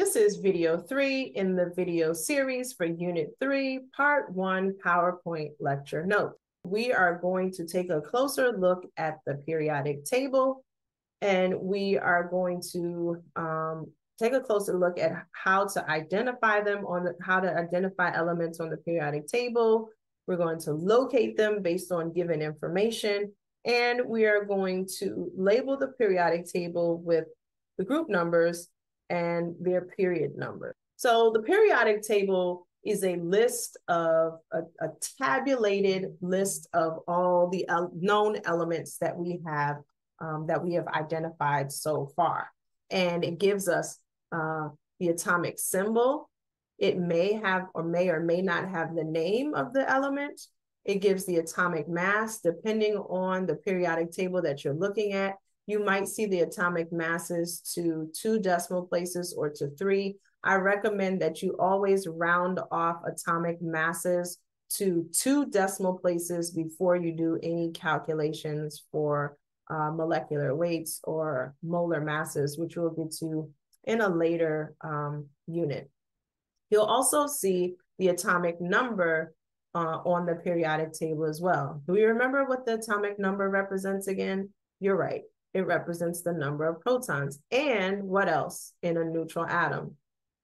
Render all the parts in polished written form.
This is video 3 in the video series for Unit 3, Part 1 PowerPoint Lecture Note. We are going to take a closer look at the periodic table, and we are going to take a closer look at how to identify them how to identify elements on the periodic table. We're going to locate them based on given information, and we are going to label the periodic table with the group numbers and their period number. So the periodic table is a list of a tabulated list of all the known elements that we have identified so far. And it gives us the atomic symbol. It may have or may not have the name of the element. It gives the atomic mass depending on the periodic table that you're looking at. You might see the atomic masses to 2 decimal places or to 3. I recommend that you always round off atomic masses to 2 decimal places before you do any calculations for molecular weights or molar masses, which we'll get to in a later unit. You'll also see the atomic number on the periodic table as well. Do we remember what the atomic number represents again? You're right. It represents the number of protons. And what else in a neutral atom?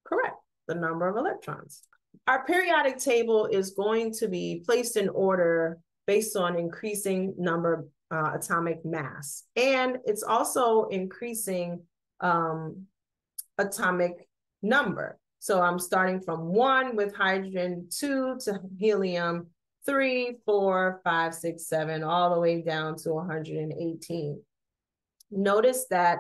Correct, the number of electrons. Our periodic table is going to be placed in order based on increasing number atomic mass. And it's also increasing atomic number. So I'm starting from 1 with hydrogen, 2 to helium, 3, 4, 5, 6, 7, all the way down to 118. Notice that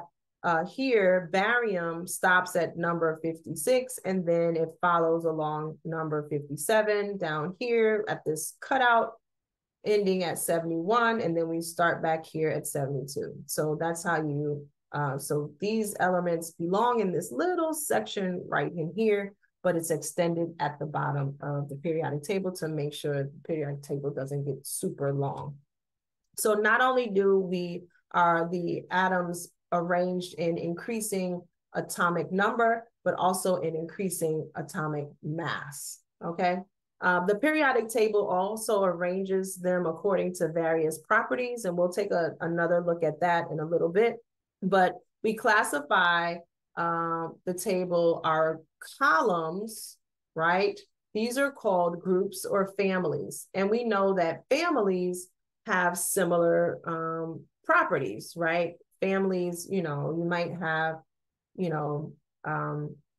here, barium stops at number 56, and then it follows along number 57 down here at this cutout, ending at 71, and then we start back here at 72. So that's how you, so these elements belong in this little section right in here, but it's extended at the bottom of the periodic table to make sure the periodic table doesn't get super long. So not only are the atoms arranged in increasing atomic number, but also in increasing atomic mass, okay? The periodic table also arranges them according to various properties, and we'll take another look at that in a little bit. But we classify the table, our columns, right? These are called groups or families. And we know that families have similar properties, right? Families, you might have, the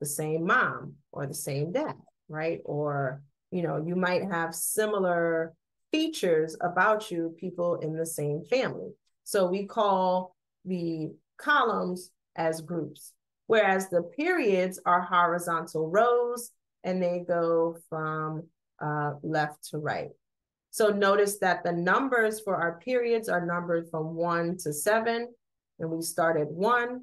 same mom or the same dad, right? Or, you might have similar features about you, people in the same family. So we call the columns as groups, whereas the periods are horizontal rows and they go from left to right. So notice that the numbers for our periods are numbered from 1 to 7, and we start at 1,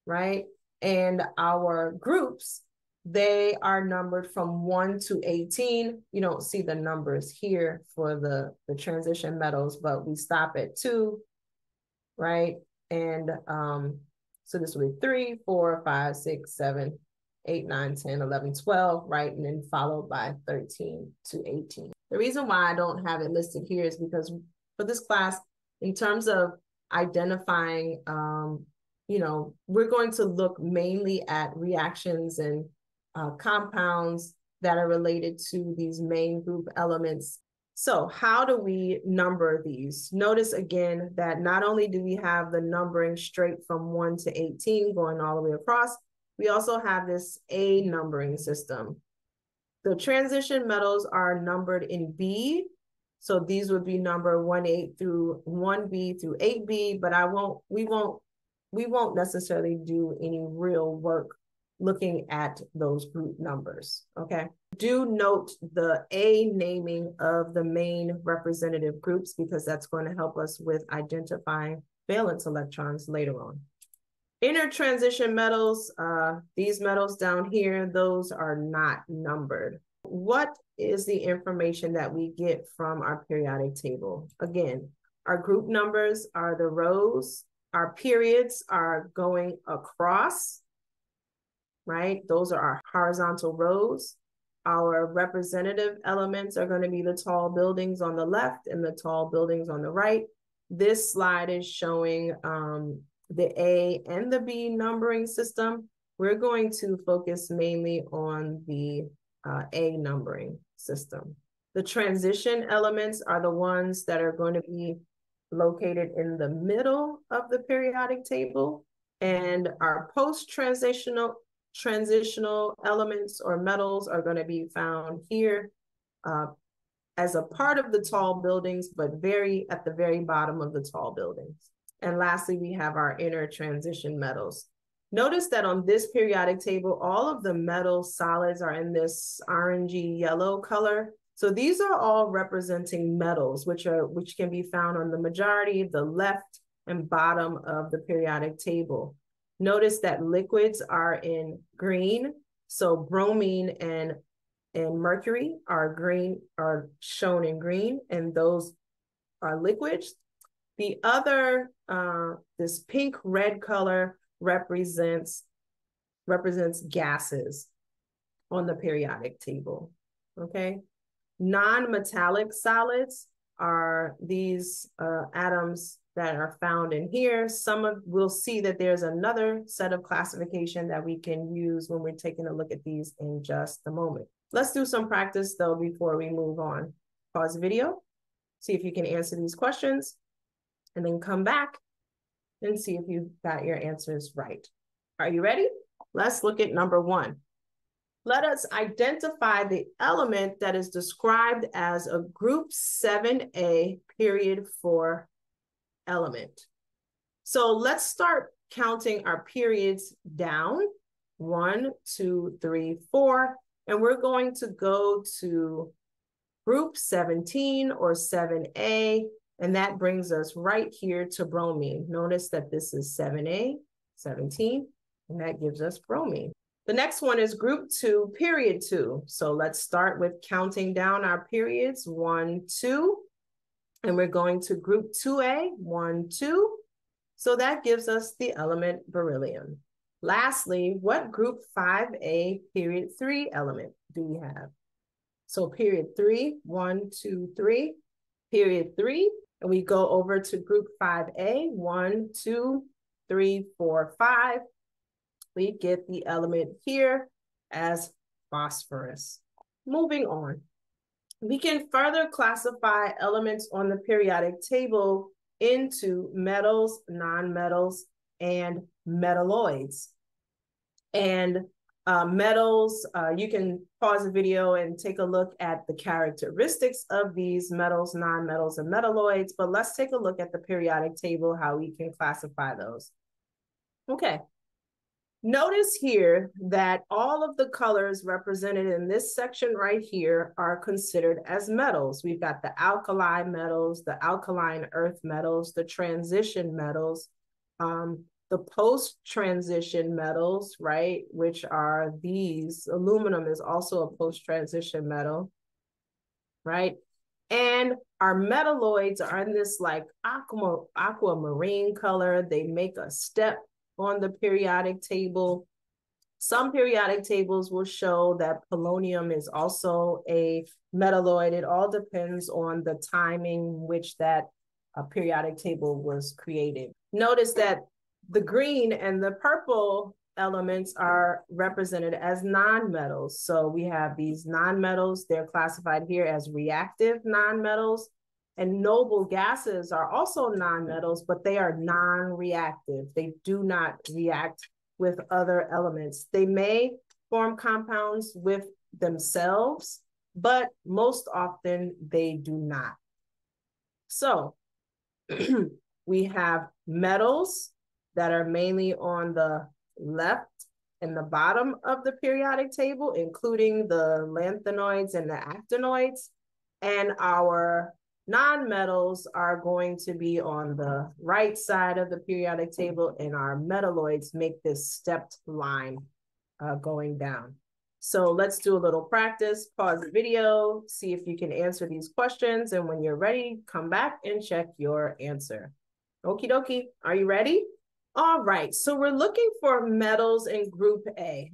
right? And our groups, they are numbered from 1 to 18. You don't see the numbers here for the transition metals, but we stop at 2, right? And so this will be 3, 4, 5, 6, 7, 8, 9, 10, 11, 12, right? And then followed by 13 to 18. The reason why I don't have it listed here is because for this class, in terms of identifying, we're going to look mainly at reactions and compounds that are related to these main group elements. So how do we number these? Notice again that not only do we have the numbering straight from 1 to 18 going all the way across, we also have this A numbering system. The transition metals are numbered in B. So these would be number 1A through 1B through 8B, but we won't necessarily do any real work looking at those group numbers, okay? Do note the A naming of the main representative groups because that's going to help us with identifying valence electrons later on. Inner transition metals, these metals down here, those are not numbered. What is the information that we get from our periodic table? Again, our group numbers are the rows, our periods are going across, right? Those are our horizontal rows. Our representative elements are going to be the tall buildings on the left and the tall buildings on the right. This slide is showing the A and the B numbering system. We're going to focus mainly on the A numbering system. The transition elements are the ones that are going to be located in the middle of the periodic table. And our post-transitional elements or metals are going to be found here as a part of the tall buildings, but at the very bottom of the tall buildings. And lastly, we have our inner transition metals. Notice that on this periodic table, all of the metal solids are in this orangey yellow color. So these are all representing metals, which can be found on the majority, the left and bottom of the periodic table. Notice that liquids are in green. So bromine and mercury are shown in green, and those are liquids. The other, this pink red color represents gases on the periodic table, okay? Non-metallic solids are these atoms that are found in here. We'll see that there's another set of classification that we can use when we're taking a look at these in just a moment. Let's do some practice though before we move on. Pause the video, see if you can answer these questions, and then come back and see if you got your answers right. Are you ready? Let's look at number 1. Let us identify the element that is described as a group 7A period 4 element. So let's start counting our periods down. 1, 2, 3, 4. And we're going to go to group 17 or 7A, and that brings us right here to bromine. Notice that this is 7A, 17, and that gives us bromine. The next one is group 2, period 2. So let's start with counting down our periods, 1, 2, and we're going to group 2A, 1, 2. So that gives us the element beryllium. Lastly, what group 5A period 3 element do we have? So period 3, 1, 2, 3, period 3, and we go over to group 5A, 1, 2, 3, 4, 5. We get the element here as phosphorus. Moving on, we can further classify elements on the periodic table into metals, nonmetals, and metalloids. And metals, you can pause the video and take a look at the characteristics of these metals, nonmetals, and metalloids, but let's take a look at the periodic table, how we can classify those. Okay. Notice here that all of the colors represented in this section right here are considered as metals. We've got the alkali metals, the alkaline earth metals, the transition metals, the post-transition metals, right, which are these. Aluminum is also a post-transition metal, right? And our metalloids are in this like aquamarine color. They make a step on the periodic table. Some periodic tables will show that polonium is also a metalloid. It all depends on the timing which that periodic table was created. Notice that the green and the purple elements are represented as nonmetals. So we have these nonmetals. They're classified here as reactive nonmetals. And noble gases are also nonmetals, but they are non-reactive. They do not react with other elements. They may form compounds with themselves, but most often they do not. So we have metals that are mainly on the left and the bottom of the periodic table, including the lanthanoids and the actinoids. And our nonmetals are going to be on the right side of the periodic table, and our metalloids make this stepped line going down. So let's do a little practice. Pause the video, see if you can answer these questions, and when you're ready, come back and check your answer. Okie dokie, are you ready? All right, so we're looking for metals in group A.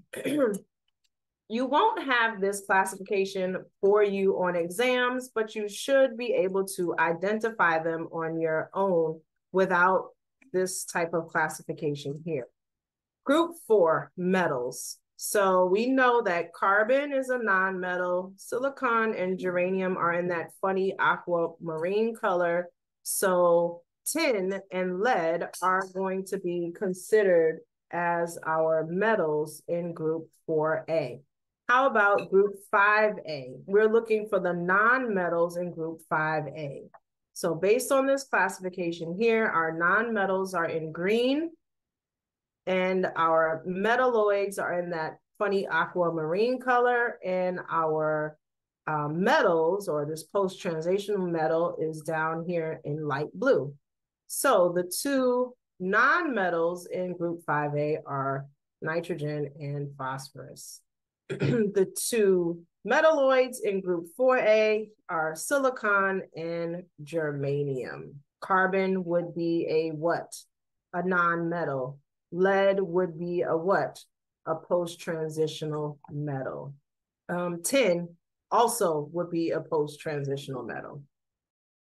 You won't have this classification for you on exams, but you should be able to identify them on your own without this type of classification here. Group 4, metals. So we know that carbon is a non-metal, silicon and germanium are in that funny aquamarine color. So tin and lead are going to be considered as our metals in group 4A. How about group 5A? We're looking for the non-metals in group 5A. So based on this classification here, our non-metals are in green, and our metalloids are in that funny aquamarine color, and our metals, or this post-translational metal, is down here in light blue. So the two non-metals in group 5A are nitrogen and phosphorus. The two metalloids in group 4A are silicon and germanium. Carbon would be a what? A non-metal. Lead would be a what? A post-transitional metal. Tin also would be a post-transitional metal.